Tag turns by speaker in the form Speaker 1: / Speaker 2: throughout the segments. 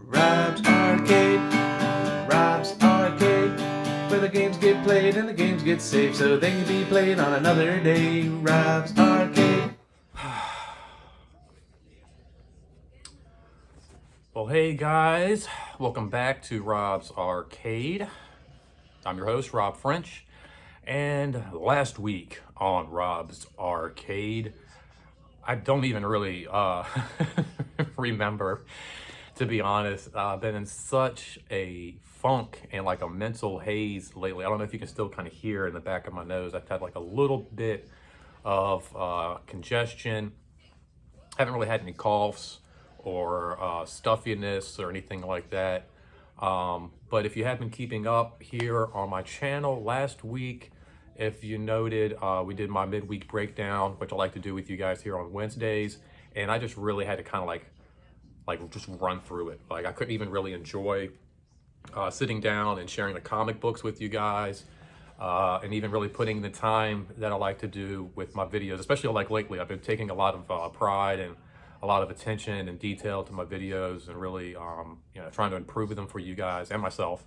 Speaker 1: Rob's Arcade, Rob's Arcade, where the games get played and the games get saved so they can be played on another day. Rob's Arcade.
Speaker 2: Well, hey guys, welcome back to Rob's Arcade. I'm your host, Rob French, and last week on Rob's Arcade, I don't even really remember, to be honest. I've been in such a funk and like a mental haze lately. I don't know if you can still kind of hear in the back of my nose. I've had like a little bit of congestion. Haven't really had any coughs or stuffiness or anything like that. But if you have been keeping up here on my channel last week, if you noted, we did my midweek breakdown, which I like to do with you guys here on Wednesdays. And I just really had to kind of like just run through it. Like I couldn't even really enjoy sitting down and sharing the comic books with you guys. And even really putting the time that I like to do with my videos, especially like lately. I've been taking a lot of pride and a lot of attention and detail to my videos and really, trying to improve them for you guys and myself.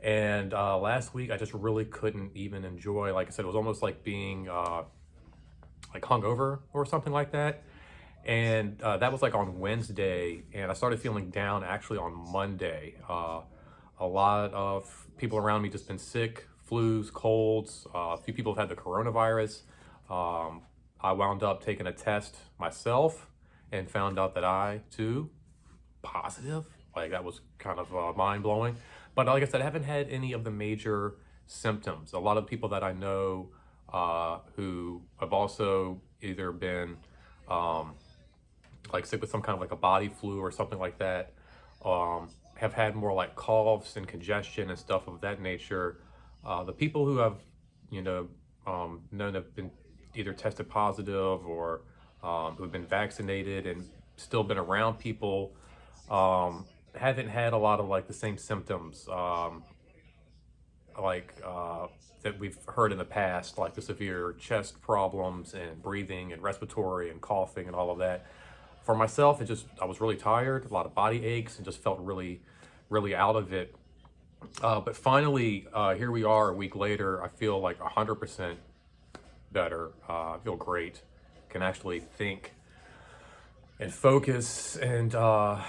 Speaker 2: And last week, I just really couldn't even enjoy, like I said, it was almost like being like hungover or something like that. And that was like on Wednesday, and I started feeling down actually on Monday. A lot of people around me just been sick, flus, colds. A few people have had the coronavirus. I wound up taking a test myself and found out that I too positive. Like that was kind of mind blowing. But like I said, I haven't had any of the major symptoms. A lot of people that I know who have also either been like sick with some kind of like a body flu or something like that, have had more like coughs and congestion and stuff of that nature. The people who have, known have been either tested positive or who have been vaccinated and still been around people, haven't had a lot of like the same symptoms that we've heard in the past, like the severe chest problems and breathing and respiratory and coughing and all of that. For myself, I was really tired, a lot of body aches, and just felt really, really out of it. But finally, here we are a week later. I feel like 100% better. I feel great. Can actually think and focus. And I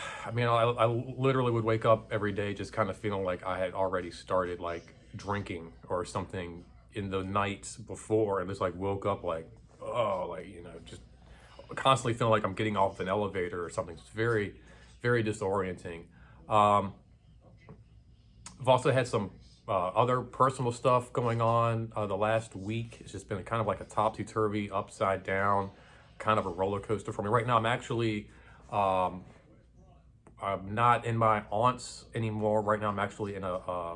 Speaker 2: literally would wake up every day just kind of feeling like I had already started like drinking or something in the nights before, and just like woke up like, just constantly feeling like I'm getting off an elevator or something. It's very, very disorienting. I've also had some other personal stuff going on the last week. It's just been kind of like a topsy-turvy, upside down, kind of a roller coaster for me. Right now, I'm actually, I'm not in my aunt's anymore. Right now, I'm actually in a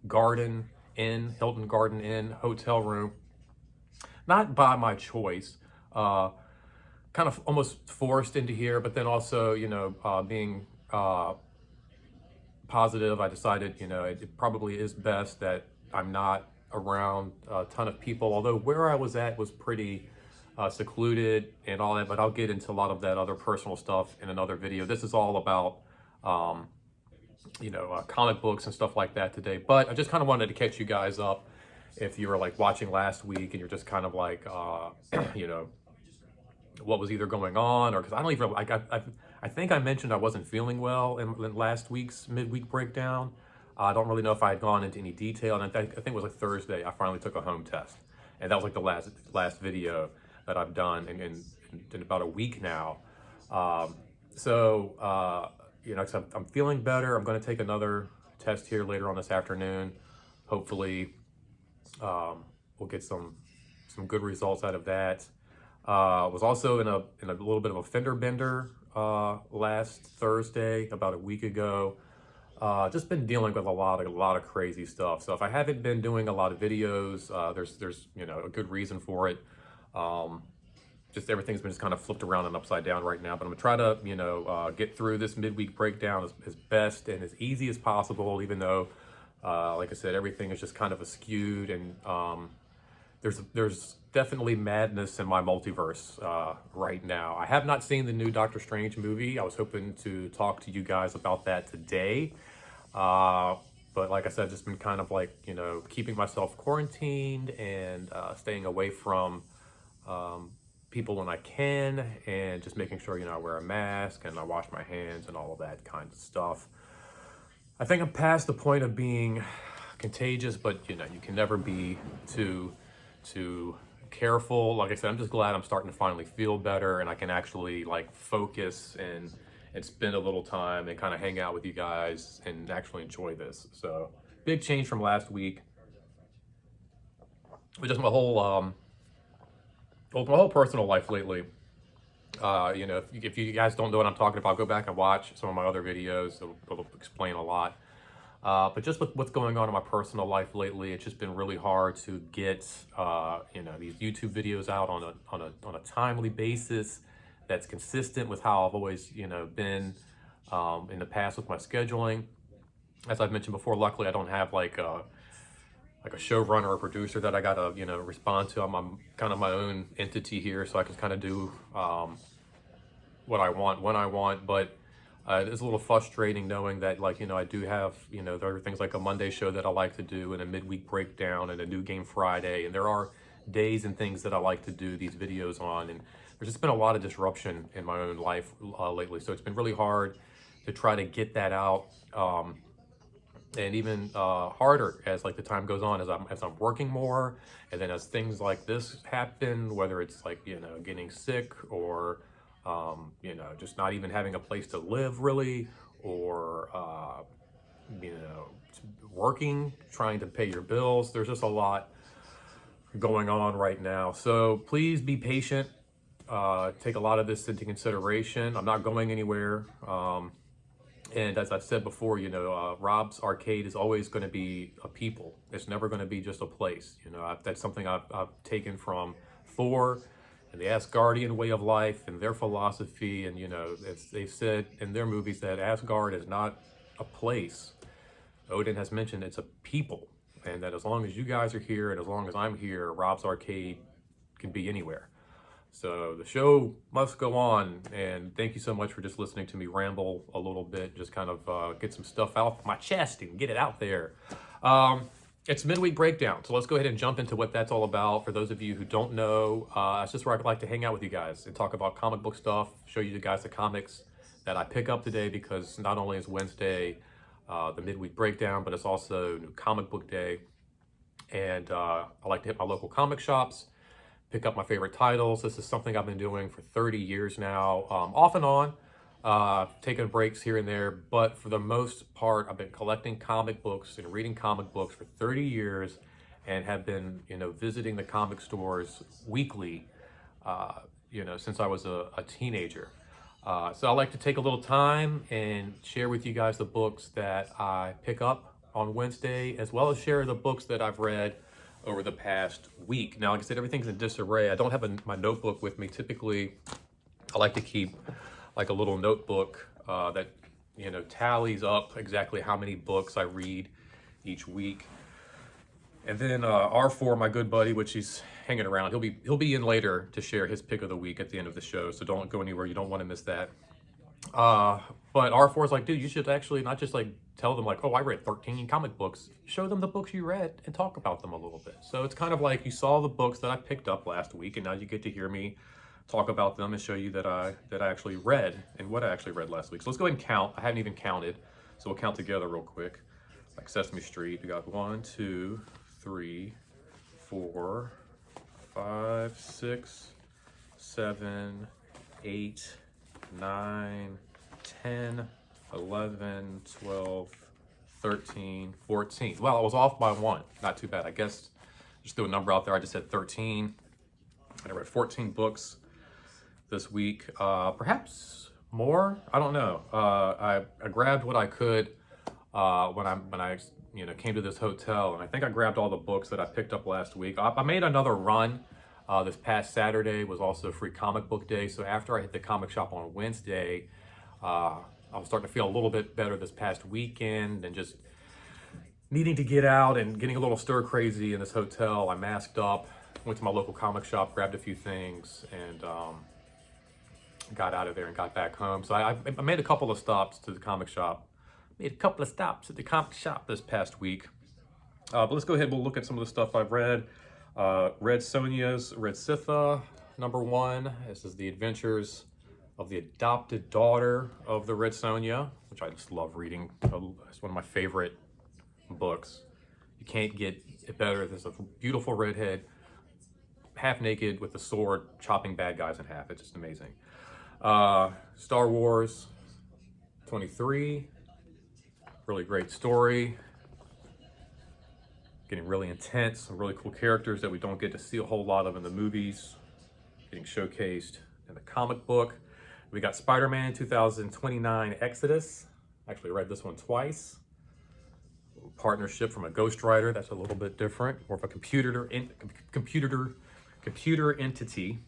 Speaker 2: Garden Inn, Hilton Garden Inn hotel room. Not by my choice, kind of almost forced into here, but then also, being positive, I decided, it probably is best that I'm not around a ton of people, although where I was at was pretty secluded and all that, but I'll get into a lot of that other personal stuff in another video. This is all about, comic books and stuff like that today, but I just kind of wanted to catch you guys up if you were like watching last week and you're just kind of like, what was either going on, or because I don't even, I think I mentioned I wasn't feeling well in last week's midweek breakdown. I don't really know if I had gone into any detail, and I think it was like Thursday, I finally took a home test. And that was like the last video that I've done in about a week now. So I'm feeling better. I'm gonna take another test here later on this afternoon. Hopefully, we'll get some good results out of that. Was also in a little bit of a fender bender last Thursday, about a week ago. Just been dealing with a lot of crazy stuff. So if I haven't been doing a lot of videos, there's a good reason for it. Just everything's been just kind of flipped around and upside down right now. But I'm gonna try to get through this midweek breakdown as best and as easy as possible, even though like I said, everything is just kind of skewed and there's definitely madness in my multiverse right now. I have not seen the new Doctor Strange movie. I was hoping to talk to you guys about that today. But like I said, just been kind of like, keeping myself quarantined and staying away from people when I can, and just making sure, I wear a mask and I wash my hands and all of that kind of stuff. I think I'm past the point of being contagious, but you can never be too careful. Like I said, I'm just glad I'm starting to finally feel better and I can actually like focus and spend a little time and kind of hang out with you guys and actually enjoy this. So big change from last week. But just my whole personal life lately. If you guys don't know what I'm talking about, go back and watch some of my other videos. It'll explain a lot. But just with what's going on in my personal life lately, it's just been really hard to get these YouTube videos out on a timely basis that's consistent with how I've always been in the past with my scheduling. As I've mentioned before, luckily I don't have like a showrunner or producer that I gotta respond to. I'm kind of my own entity here, so I can kind of do what I want when I want. But it's a little frustrating knowing that I do have there are things like a Monday show that I like to do, and a midweek breakdown, and a new game Friday, and there are days and things that I like to do these videos on, and there's just been a lot of disruption in my own life lately. So it's been really hard to try to get that out. And even harder as like the time goes on, as I'm working more, and then as things like this happen, whether it's like getting sick, or just not even having a place to live really, or working, trying to pay your bills. There's just a lot going on right now. So please be patient. Take a lot of this into consideration. I'm not going anywhere. And as I've said before, Rob's Arcade is always going to be a people. It's never going to be just a place. That's something I've taken from Thor and the Asgardian way of life and their philosophy. And, they've said in their movies that Asgard is not a place. Odin has mentioned it's a people. And that as long as you guys are here and as long as I'm here, Rob's Arcade can be anywhere. So the show must go on, and thank you so much for just listening to me ramble a little bit, just kind of get some stuff out my chest and get it out there. It's Midweek Breakdown, so let's go ahead and jump into what that's all about. For those of you who don't know, it's just where I like to hang out with you guys and talk about comic book stuff, show you guys the comics that I pick up today, because not only is Wednesday the Midweek Breakdown, but it's also New Comic Book Day, and I like to hit my local comic shops, pick up my favorite titles. This is something I've been doing for 30 years now, off and on, taking breaks here and there. But for the most part, I've been collecting comic books and reading comic books for 30 years, and have been, visiting the comic stores weekly, since I was a teenager. So I like to take a little time and share with you guys the books that I pick up on Wednesday, as well as share the books that I've read over the past week. Now, like I said, everything's in disarray. I don't have my notebook with me. Typically, I like to keep like a little notebook that tallies up exactly how many books I read each week. And then R4, my good buddy, which he's hanging around, he'll be in later to share his pick of the week at the end of the show. So don't go anywhere. You don't want to miss that. But R4 is like, dude, you should actually not just like tell them like, oh, I read 13 comic books. Show them the books you read and talk about them a little bit. So it's kind of like you saw the books that I picked up last week, and now you get to hear me talk about them and show you that I actually read and what I actually read last week. So let's go ahead and count. I hadn't even counted, so we'll count together real quick. Like Sesame Street, we got 1, 2, 3, 4, 5, 6, 7, 8, 9, 10, 11, 12, 13, 14. Well, I was off by 1. Not too bad. I guess just threw a number out there. I just said 13. I read 14 books this week. Perhaps more. I don't know. I grabbed what I could when I came to this hotel, and I think I grabbed all the books that I picked up last week. I made another run. This past Saturday was also free comic book day. So after I hit the comic shop on Wednesday, I was starting to feel a little bit better this past weekend, and just needing to get out and getting a little stir crazy in this hotel. I masked up, went to my local comic shop, grabbed a few things, and got out of there and got back home. So I made a couple of stops to the comic shop. Made a couple of stops at the comic shop this past week. But let's go ahead and we'll look at some of the stuff I've read. Read Sonya's Red Sitha, #1. This is the adventures of the adopted daughter of the Red Sonja, which I just love reading. It's one of my favorite books. You can't get it better. There's a beautiful redhead, half naked with a sword, chopping bad guys in half. It's just amazing. Star Wars 23, really great story. Getting really intense, some really cool characters that we don't get to see a whole lot of in the movies, getting showcased in the comic book. We got Spider-Man 2029 Exodus. Actually read this one twice. Partnership from a ghostwriter, that's a little bit different, more of a computer entity.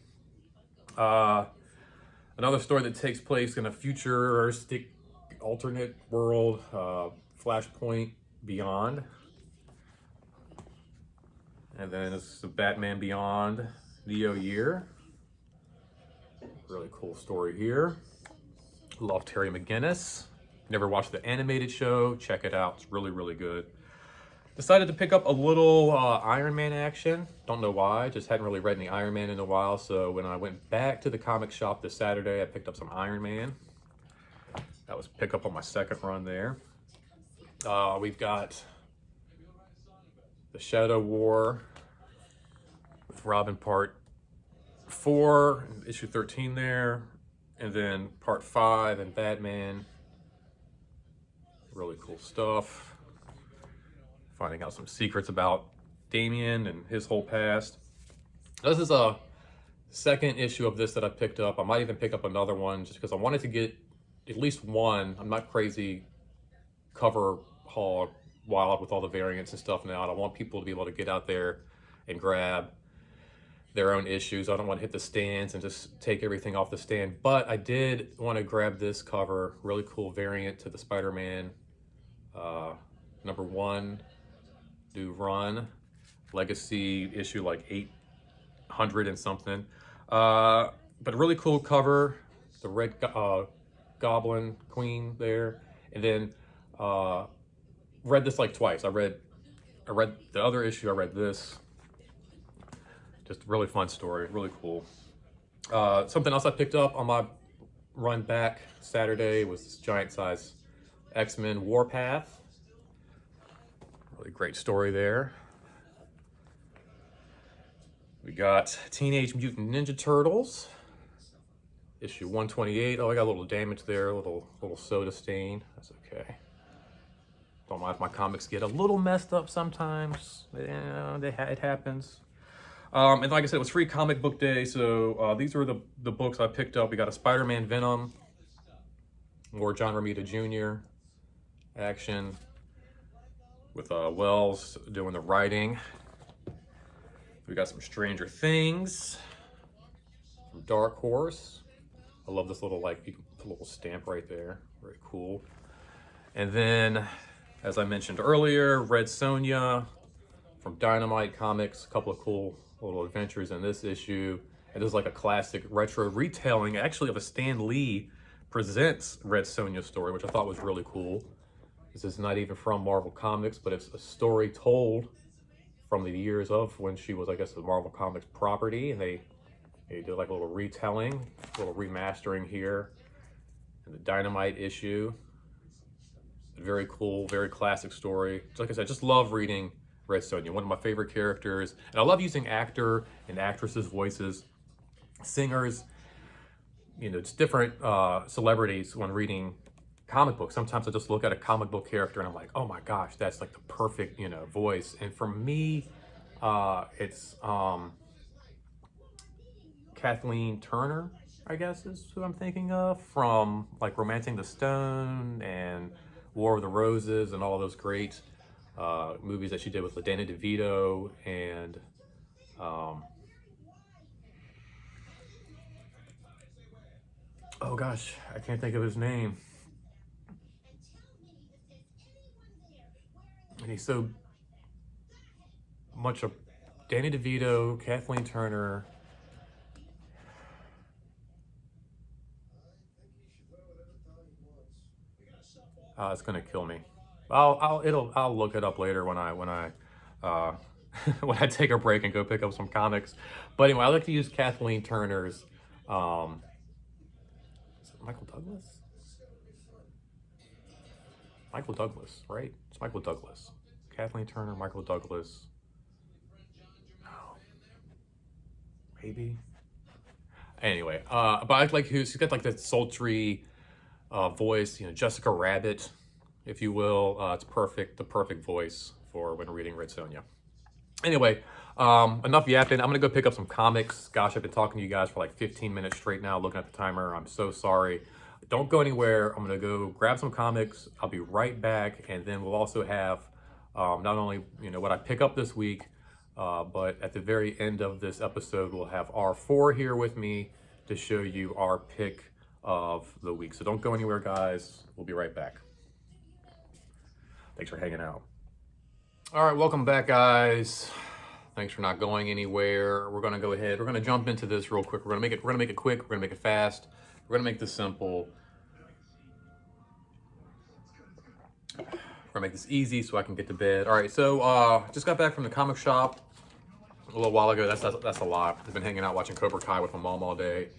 Speaker 2: Another story that takes place in a futuristic alternate world, Flashpoint Beyond. And then it's the Batman Beyond Neo Year. Really cool story here. Love Terry McGinnis. Never watched the animated show. Check it out. It's really, really good. Decided to pick up a little Iron Man action. Don't know why. Just hadn't really read any Iron Man in a while. So when I went back to the comic shop this Saturday, I picked up some Iron Man. That was pick up on my second run there. We've got the Shadow War with Robin Part 4, issue 13 there, and then Part 5 and Batman. Really cool stuff. Finding out some secrets about Damian and his whole past. This is a second issue of this that I picked up. I might even pick up another one just because I wanted to get at least one. I'm not crazy cover haul wild with all the variants and stuff now. I want people to be able to get out there and grab their own issues. I don't want to hit the stands and just take everything off the stand, but I did want to grab this cover. Really cool variant to the Spider-Man #1 new run, Legacy issue like 800 and something. But a really cool cover, the red Goblin Queen there, and then read this like twice. I read the other issue, I read this. Just a really fun story, really cool. Something else I picked up on my run back Saturday was this giant size X-Men Warpath. Really great story there. We got Teenage Mutant Ninja Turtles, issue 128. Oh, I got a little damage there, a little soda stain. That's okay. Don't mind if my comics get a little messed up sometimes. Yeah, it happens. And like I said, it was free comic book day, so these were the books I picked up. We got a Spider-Man Venom, more John Romita Jr. action with Wells doing the writing. We got some Stranger Things from Dark Horse. I love this little, like, you can put a little stamp right there. Very cool. And then, as I mentioned earlier, Red Sonja from Dynamite Comics. A couple of cool little adventures in this issue. And this is like a classic retro retelling, actually, of a Stan Lee Presents Red Sonja story, which I thought was really cool. This is not even from Marvel Comics, but it's a story told from the years of when she was, I guess, the Marvel Comics property, and they did like a little retelling, a little remastering here in the Dynamite issue. A very cool, very classic story. Like I said, I just love reading Red Sonja, one of my favorite characters. And I love using actor and actresses' voices, singers, you know, just different celebrities when reading comic books. Sometimes I just look at a comic book character and I'm like, oh my gosh, that's like the perfect, you know, voice. And for me, it's Kathleen Turner, I guess is who I'm thinking of, from like Romancing the Stone and War of the Roses and all those great movies that she did with Danny DeVito and oh gosh, I can't think of his name. And he's so much a Danny DeVito, Kathleen Turner. It's gonna kill me. I'll look it up later when I when I take a break and go pick up some comics. But anyway, I like to use Kathleen Turner's. Is it Michael Douglas? Michael Douglas, right? It's Michael Douglas. Kathleen Turner, Michael Douglas. Oh, maybe. Anyway, but I like who she's got like that sultry voice, Jessica Rabbit, if you will. It's perfect, the perfect voice for when reading Red Sonja. Anyway, enough yapping. I'm gonna go pick up some comics. Gosh, I've been talking to you guys for like 15 minutes straight now, looking at the timer. I'm so sorry. Don't go anywhere. I'm gonna go grab some comics. I'll be right back, and then we'll also have not only what I pick up this week, but at the very end of this episode, we'll have R4 here with me to show you our pick of the week. So don't go anywhere, guys. We'll be right back. Thanks for hanging out. All right, welcome back, guys. Thanks for not going anywhere. We're gonna go ahead. We're gonna jump into this real quick. We're gonna make it quick. We're gonna make it fast. We're gonna make this simple. We're gonna make this easy so I can get to bed. All right, so just got back from the comic shop a little while ago. That's a lot. I've been hanging out watching Cobra Kai with my mom all day.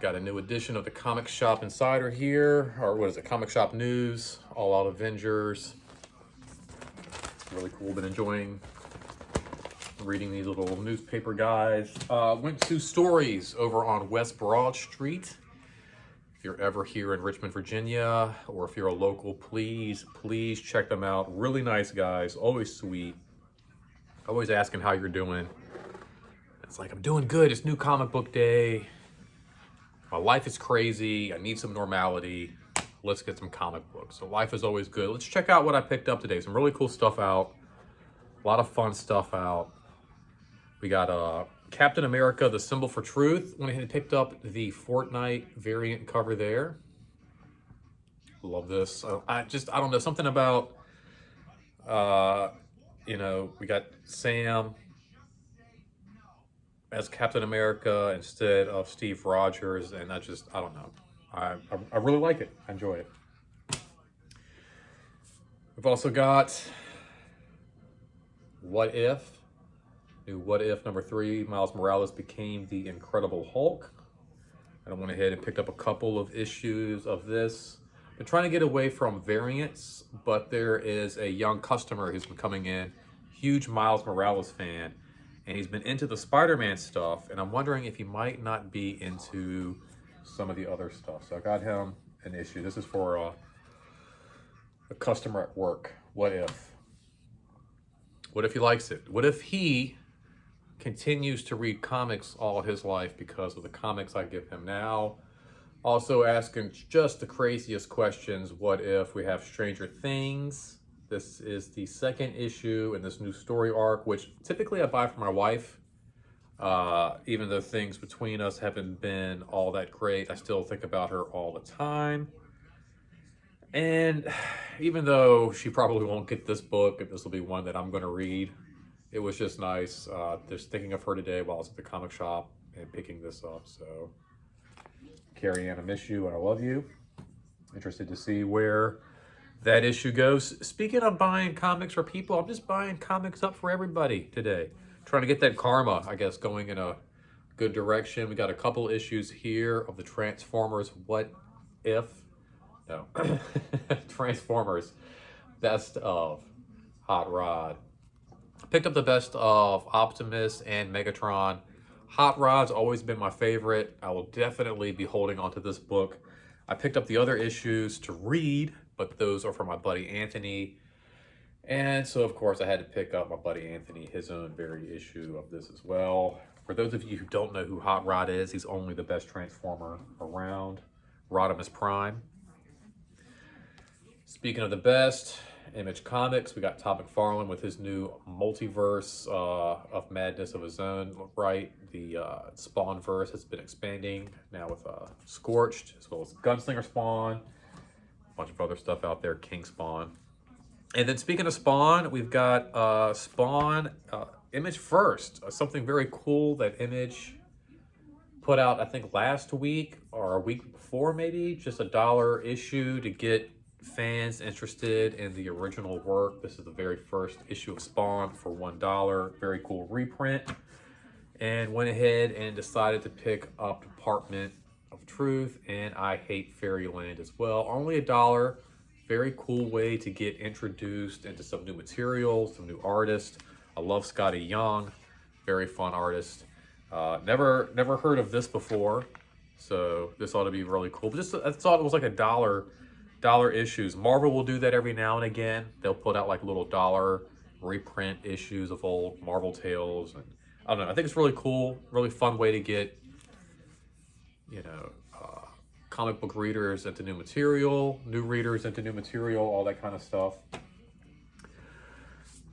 Speaker 2: Got a new edition of the Comic Shop Insider here, or what is it? Comic Shop News, All Out Avengers. Really cool. Been enjoying reading these little newspaper guys. Went to Stories over on West Broad Street. If you're ever here in Richmond, Virginia, or if you're a local, please check them out. Really nice guys, always sweet. Always asking how you're doing. It's like, I'm doing good. It's new comic book day. My life is crazy. I need some normality. Let's get some comic books. So life is always good. Let's check out what I picked up today. Some really cool stuff out. A lot of fun stuff out. We got Captain America, the Symbol for Truth. Went ahead and picked up the Fortnite variant cover there. Love this. I don't know, something about, we got Sam as Captain America instead of Steve Rogers, and I don't know. I really like it. I enjoy it. We've also got What If? New What If number 3, Miles Morales became the Incredible Hulk. And I went ahead and picked up a couple of issues of this. Been trying to get away from variants, but there is a young customer who's been coming in, huge Miles Morales fan, and he's been into the Spider-Man stuff, and I'm wondering if he might not be into some of the other stuff. So I got him an issue. This is for a customer at work. What if? What if he likes it? What if he continues to read comics all his life because of the comics I give him now? Also asking just the craziest questions. What if we have Stranger Things? This is the second issue in this new story arc, which typically I buy for my wife. Even though things between us haven't been all that great, I still think about her all the time. And even though she probably won't get this book, and this will be one that I'm going to read, it was just nice just thinking of her today while I was at the comic shop and picking this up. So, Carrie Ann, I miss you and I love you. Interested to see where that issue goes. Speaking of buying comics for people, I'm just buying comics up for everybody today. Trying to get that karma, I guess, going in a good direction. We got a couple issues here of the Transformers What If? No. Transformers Best of Hot Rod. Picked up the Best of Optimus and Megatron. Hot Rod's always been my favorite. I will definitely be holding on to this book. I picked up the other issues to read, but those are for my buddy Anthony. And so, of course, I had to pick up my buddy Anthony, his own very issue of this as well. For those of you who don't know who Hot Rod is, he's only the best Transformer around. Rodimus Prime. Speaking of the best, Image Comics, we got Todd McFarlane with his new multiverse of madness of his own. Right, the Spawn verse has been expanding now with Scorched, as well as Gunslinger Spawn, a bunch of other stuff out there, King Spawn. And then speaking of Spawn, we've got Spawn Image First, something very cool that Image put out, I think last week or a week before, maybe just $1 issue to get fans interested in the original work. This is the very first issue of Spawn for $1. Very cool reprint. And went ahead and decided to pick up Department of Truth and I Hate Fairyland as well. Only $1. Very cool way to get introduced into some new materials, some new artists. I love Scotty Young, very fun artist. Never heard of this before, so this ought to be really cool. But just I thought it was like $1 issues. Marvel will do that every now and again. They'll put out like little $1 reprint issues of old Marvel tales, and I don't know. I think it's really cool, really fun way to get, you know, comic book readers into new material, new readers into new material, all that kind of stuff.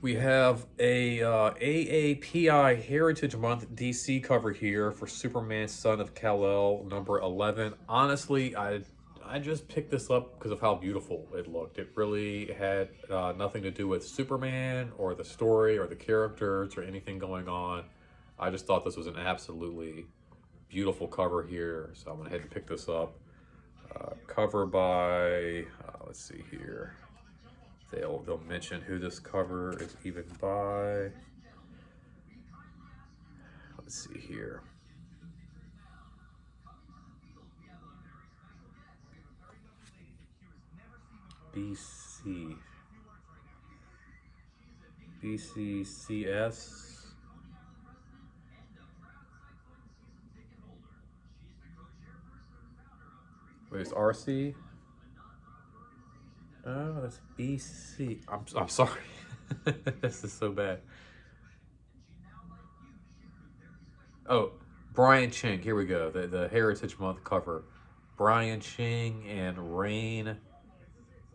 Speaker 2: We have a AAPI Heritage Month DC cover here for Superman Son of Kal-El, number 11. Honestly, I just picked this up because of how beautiful it looked. It really had nothing to do with Superman or the story or the characters or anything going on. I just thought this was an absolutely beautiful cover here, so I went ahead and picked this up. Cover by, let's see here. They'll mention who this cover is even by. Let's see here. BCCS. Wait, it's RC? Oh, that's BC. I'm sorry. This is so bad. Oh, Brian Ching. Here we go. The Heritage Month cover. Brian Ching and Rain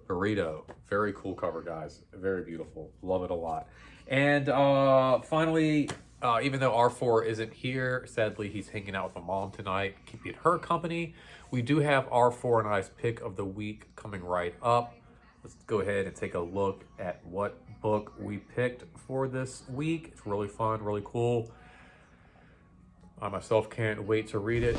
Speaker 2: Burrito. Very cool cover, guys. Very beautiful. Love it a lot. And finally, even though R4 isn't here, sadly, he's hanging out with my mom tonight, keeping her company. We do have R4 and I's pick of the week coming right up. Let's go ahead and take a look at what book we picked for this week. It's really fun, really cool. I myself can't wait to read it.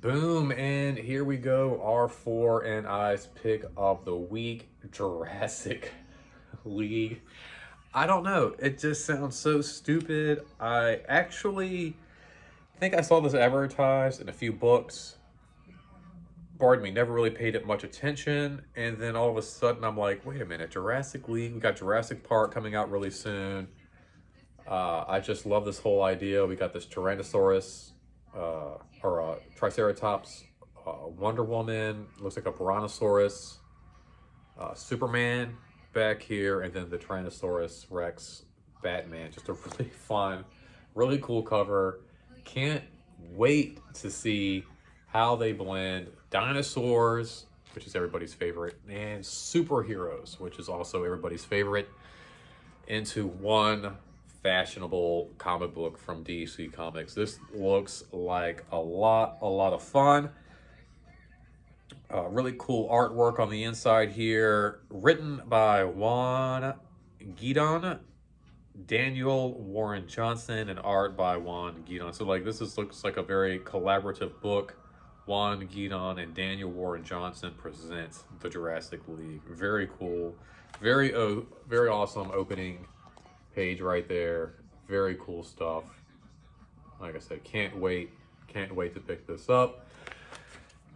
Speaker 2: Boom, and here we go. R4 and I's pick of the week, Jurassic League. I don't know, it just sounds so stupid. I actually think I saw this advertised in a few books. Pardon me, never really paid it much attention, and then all of a sudden I'm like, wait a minute, Jurassic League, we got Jurassic Park coming out really soon. I just love this whole idea. We got this Tyrannosaurus or Triceratops, Wonder Woman, looks like a Brontosaurus, Superman back here, and then the Tyrannosaurus Rex Batman. Just a really fun, really cool cover. Can't wait to see how they blend dinosaurs, which is everybody's favorite, and superheroes, which is also everybody's favorite, into one fashionable comic book from DC Comics. This looks like a lot of fun. Really cool artwork on the inside here, written by Juan Guidon, Daniel Warren Johnson, and art by Juan Guidon. So like this looks like a very collaborative book. Juan Guidon and Daniel Warren Johnson presents the Jurassic League. Very cool, very awesome opening page right there. Very cool stuff. Like I said, can't wait to pick this up.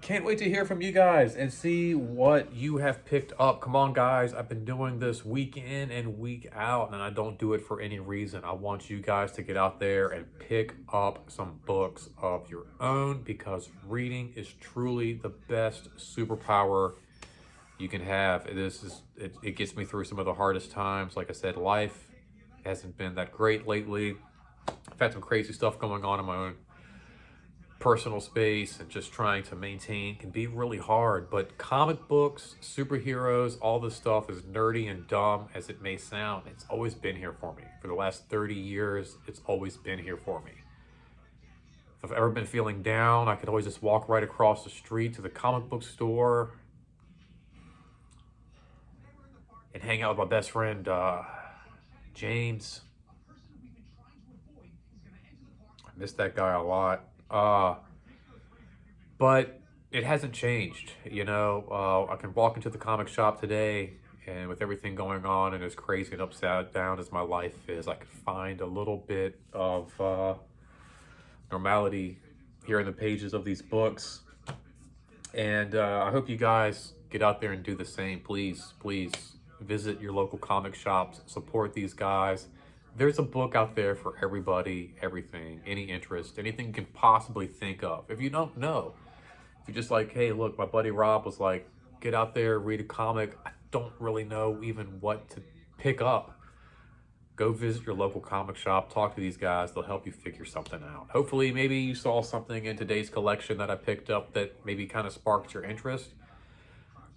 Speaker 2: Can't wait to hear from you guys and see what you have picked up. Come on, guys. I've been doing this week in and week out, and I don't do it for any reason. I want you guys to get out there and pick up some books of your own, because reading is truly the best superpower you can have. It gets me through some of the hardest times. Like I said, life hasn't been that great lately. I've had some crazy stuff going on in my own personal space, and just trying to maintain can be really hard. But comic books, superheroes, all this stuff, as nerdy and dumb as it may sound, it's always been here for me. For the last 30 years, it's always been here for me. If I've ever been feeling down, I could always just walk right across the street to the comic book store and hang out with my best friend, James. I miss that guy a lot. But it hasn't changed, you know. I can walk into the comic shop today, and with everything going on and as crazy and upside down as my life is, I could find a little bit of normality here in the pages of these books. And I hope you guys get out there and do the same. Please, please visit your local comic shops, support these guys. There's a book out there for everybody, everything, any interest, anything you can possibly think of. If you don't know, if you're just like, hey, look, my buddy Rob was like, get out there, read a comic. I don't really know even what to pick up. Go visit your local comic shop, talk to these guys. They'll help you figure something out. Hopefully, maybe you saw something in today's collection that I picked up that maybe kind of sparked your interest.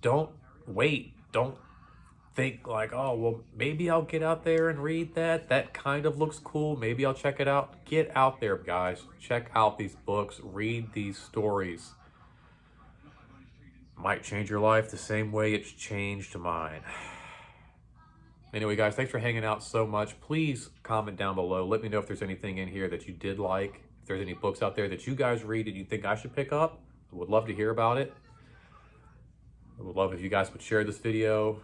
Speaker 2: Don't wait. Don't think like, oh, well, maybe I'll get out there and read that. That kind of looks cool. Maybe I'll check it out. Get out there, guys. Check out these books. Read these stories. Might change your life the same way it's changed mine. Anyway, guys, thanks for hanging out so much. Please comment down below. Let me know if there's anything in here that you did like. If there's any books out there that you guys read that you think I should pick up. I would love to hear about it. I would love if you guys would share this video.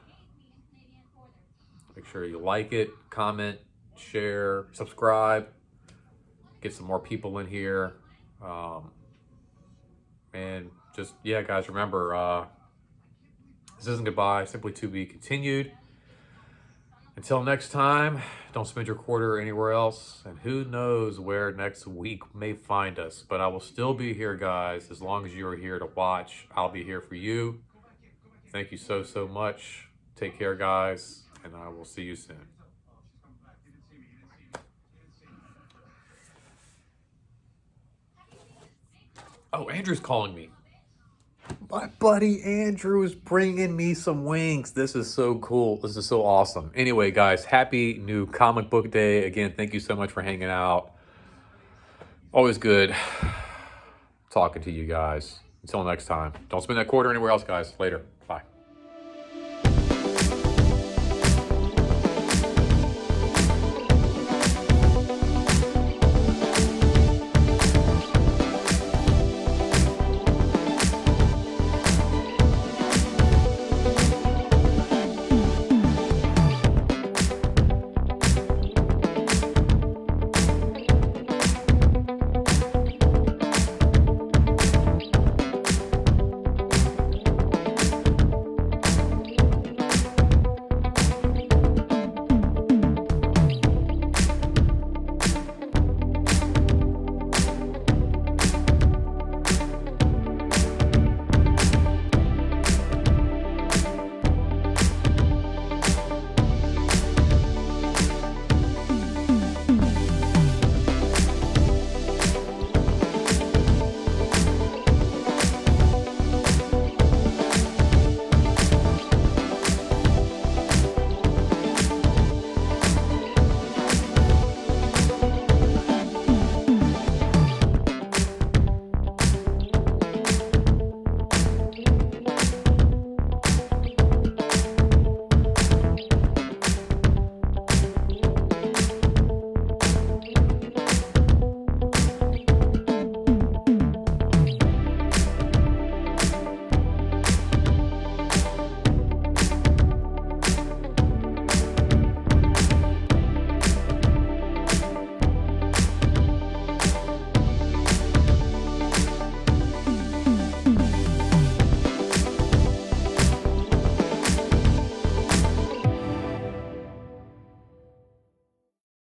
Speaker 2: Make sure you like it, comment, share, subscribe. Get some more people in here. And just, yeah, guys, remember, this isn't goodbye, simply to be continued. Until next time, don't spend your quarter anywhere else, and who knows where next week may find us. But I will still be here, guys. As long as you are here to watch, I'll be here for you. Thank you so, so much. Take care, guys, and I will see you soon. Oh, Andrew's calling me. My buddy Andrew is bringing me some wings. This is so cool. This is so awesome. Anyway, guys, happy new comic book day. Again, thank you so much for hanging out. Always good talking to you guys. Until next time. Don't spend that quarter anywhere else, guys. Later.